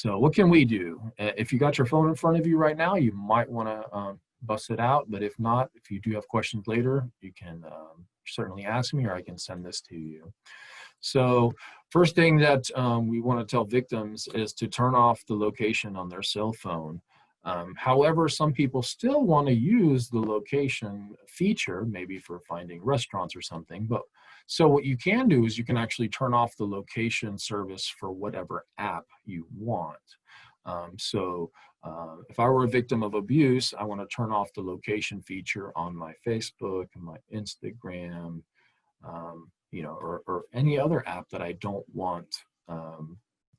So what can we do? If you got your phone in front of you right now, you might want to bust it out. But if not, if you do have questions later, you can certainly ask me, or I can send this to you. So first thing that we want to tell victims is to turn off the location on their cell phone. However, some people still want to use the location feature, maybe for finding restaurants or something. But so what you can do is you can actually turn off the location service for whatever app you want. If I were a victim of abuse, I want to turn off the location feature on my Facebook and my Instagram, or any other app that I don't want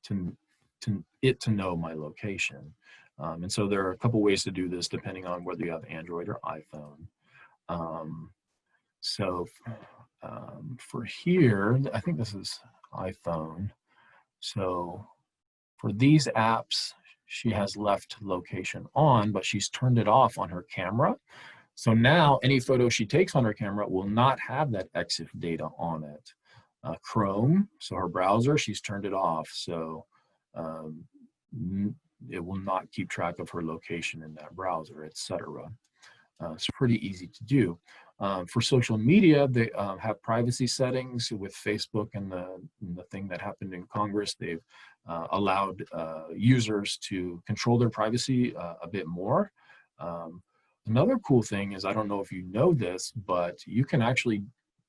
to know my location. And so there are a couple ways to do this depending on whether you have Android or iPhone. For here, I think this is iPhone. So for these apps, she has left location on, but she's turned it off on her camera. So now any photo she takes on her camera will not have that EXIF data on it. Chrome, so her browser, she's turned it off. So it will not keep track of her location in that browser, etc. It's pretty easy to do. For social media, they have privacy settings with Facebook and the thing that happened in Congress. They've allowed users to control their privacy a bit more. Another cool thing is, I don't know if you know this, but you can actually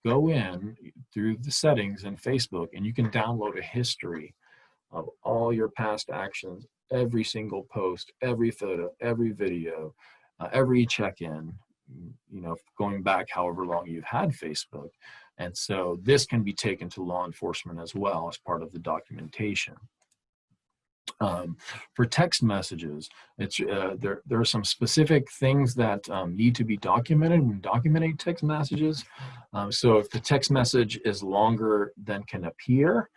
go in through the settings in Facebook and you can download a history of all your past actions, every single post, every photo, every video, every check-in, going back however long you've had Facebook. And so this can be taken to law enforcement as well as part of the documentation. For text messages, there are some specific things that need to be documented when documenting text messages. So if the text message is longer than can appear,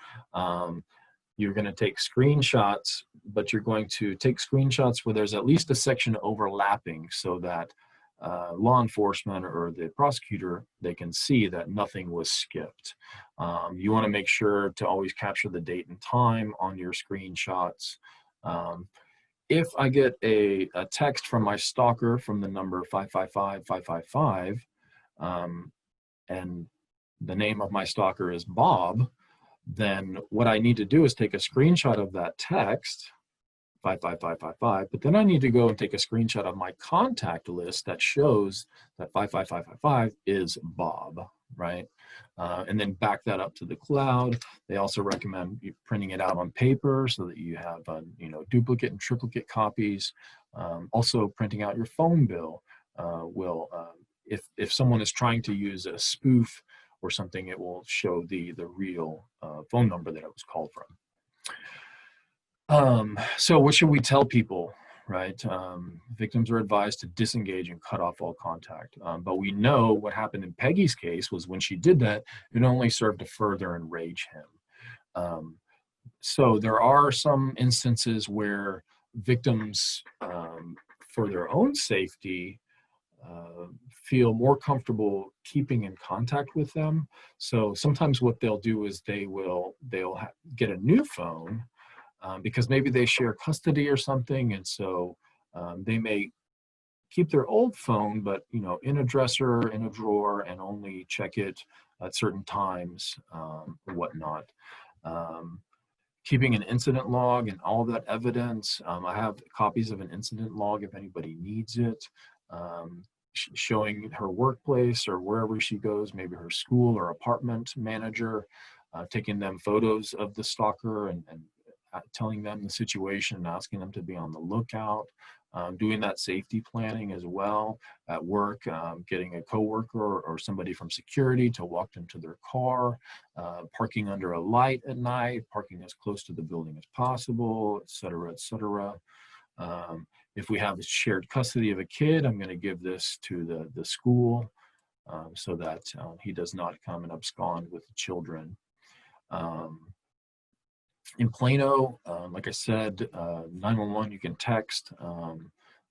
you're going to take screenshots, but you're going to take screenshots where there's at least a section overlapping so that law enforcement or the prosecutor, they can see that nothing was skipped. You want to make sure to always capture the date and time on your screenshots. If I get a text from my stalker from the number 555-555, and the name of my stalker is Bob, then what I need to do is take a screenshot of that text, 55555, but then I need to go and take a screenshot of my contact list that shows that 55555 is Bob, right? And then back that up to the cloud. They also recommend you printing it out on paper so that you have duplicate and triplicate copies. Also, printing out your phone bill will, if someone is trying to use a spoof or something, it will show the real phone number that it was called from. So what should we tell people, right? Victims are advised to disengage and cut off all contact. But we know what happened in Peggy's case was when she did that, it only served to further enrage him. So there are some instances where victims, for their own safety, feel more comfortable keeping in contact with them. So sometimes what they'll do is they'll get a new phone because maybe they share custody or something, and so they may keep their old phone, but in a dresser, in a drawer, and only check it at certain times or whatnot. Keeping an incident log and all that evidence. I have copies of an incident log if anybody needs it. Showing her workplace or wherever she goes, maybe her school or apartment manager, taking them photos of the stalker and telling them the situation and asking them to be on the lookout, doing that safety planning as well at work, getting a coworker or somebody from security to walk them to their car, parking under a light at night, parking as close to the building as possible, et cetera, et cetera. If we have shared custody of a kid, I'm going to give this to the school so that he does not come and abscond with the children. In Plano, like I said, 911, you can text.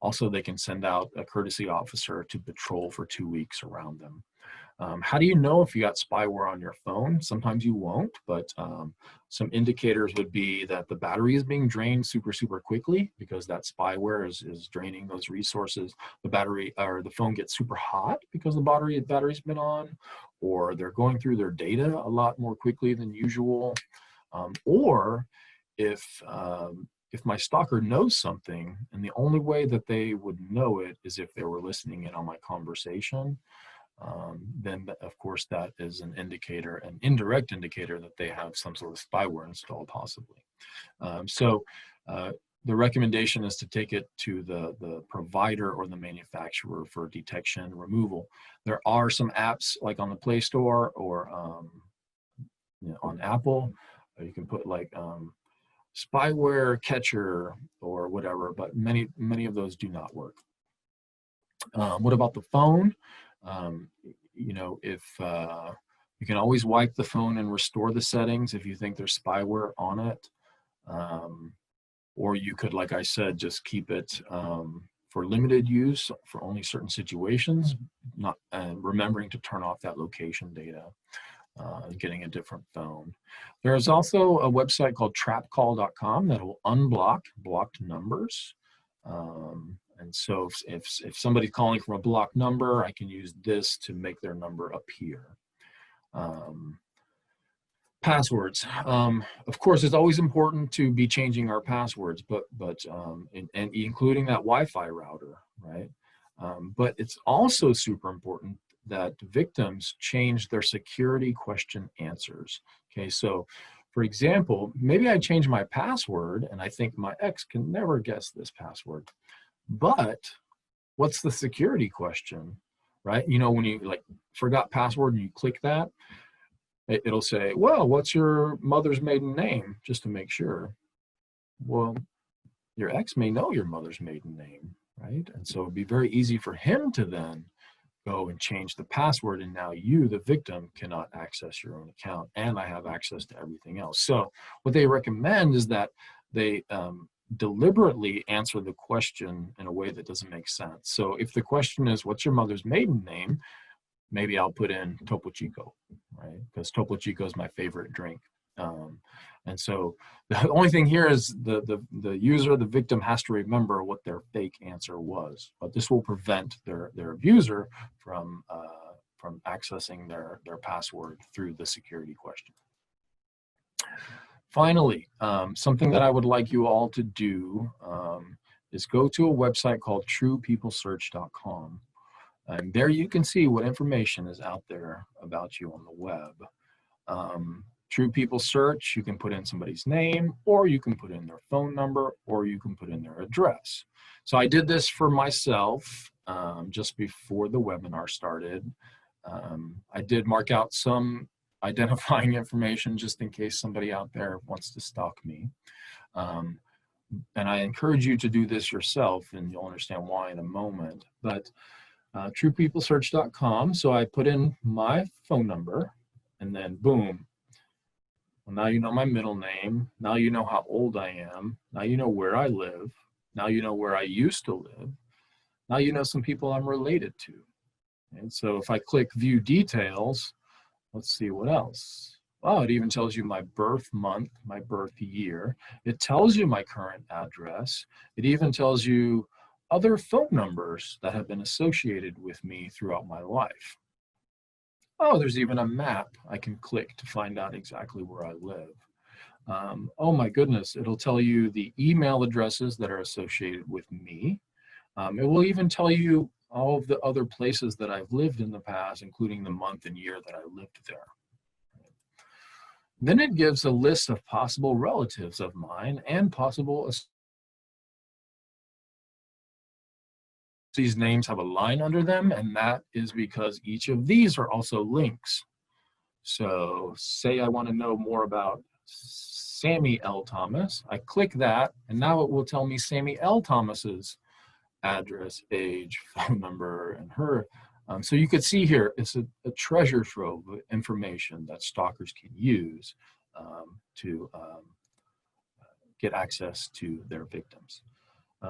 Also, they can send out a courtesy officer to patrol for 2 weeks around them. How do you know if you got spyware on your phone? Sometimes you won't, but some indicators would be that the battery is being drained super quickly because that spyware is draining those resources. The battery or the phone gets super hot because the battery's been on, or they're going through their data a lot more quickly than usual. Or if my stalker knows something, and the only way that they would know it is if they were listening in on my conversation, then of course that is an indicator, an indirect indicator that they have some sort of spyware installed possibly. So the recommendation is to take it to the provider or the manufacturer for detection and removal. There are some apps like on the Play Store or on Apple. You can put like spyware catcher or whatever, but many of those do not work. What about the phone? If you can always wipe the phone and restore the settings if you think there's spyware on it. Or you could, like I said, just keep it for limited use for only certain situations, not remembering to turn off that location data. Getting a different phone. There's also a website called trapcall.com that will unblock blocked numbers. And so if somebody's calling from a blocked number, I can use this to make their number appear. Passwords. Of course, it's always important to be changing our passwords, but and including that Wi-Fi router, right? But it's also super important that victims change their security question answers. Okay, so for example, maybe I change my password and I think my ex can never guess this password, but what's the security question, right? When you like forgot password and you click that, it'll say, well, what's your mother's maiden name, just to make sure. Well, your ex may know your mother's maiden name, right? And so it'd be very easy for him to then go and change the password, and now you, the victim, cannot access your own account, and I have access to everything else. So what they recommend is that they deliberately answer the question in a way that doesn't make sense. So if the question is, what's your mother's maiden name? Maybe I'll put in Topo Chico, right? Because Topo Chico is my favorite drink. And so the only thing here is the user, the victim, has to remember what their fake answer was. But this will prevent their abuser from accessing their password through the security question. Finally, something that I would like you all to do is go to a website called truepeoplesearch.com. And there you can see what information is out there about you on the web. True People Search, you can put in somebody's name, or you can put in their phone number, or you can put in their address. So I did this for myself just before the webinar started. I did mark out some identifying information just in case somebody out there wants to stalk me. And I encourage you to do this yourself, and you'll understand why in a moment. But truepeoplesearch.com. So I put in my phone number, and then boom. Well, now you know my middle name. Now you know how old I am. Now you know where I live. Now you know where I used to live. Now you know some people I'm related to. And so if I click View Details, let's see what else. Oh, it even tells you my birth month, my birth year. It tells you my current address. It even tells you other phone numbers that have been associated with me throughout my life. Oh, there's even a map I can click to find out exactly where I live. Oh my goodness, it'll tell you the email addresses that are associated with me. It will even tell you all of the other places that I've lived in the past, including the month and year that I lived there. Then it gives a list of possible relatives of mine and possible. These names have a line under them, and that is because each of these are also links. So say I want to know more about Sammy L. Thomas. I click that, and now it will tell me Sammy L. Thomas's address, age, phone number, and her. So you could see here, it's a treasure trove of information that stalkers can use to get access to their victims.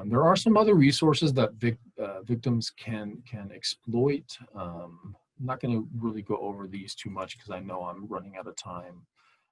There are some other resources that victims can exploit. I'm not going to really go over these too much because I know I'm running out of time.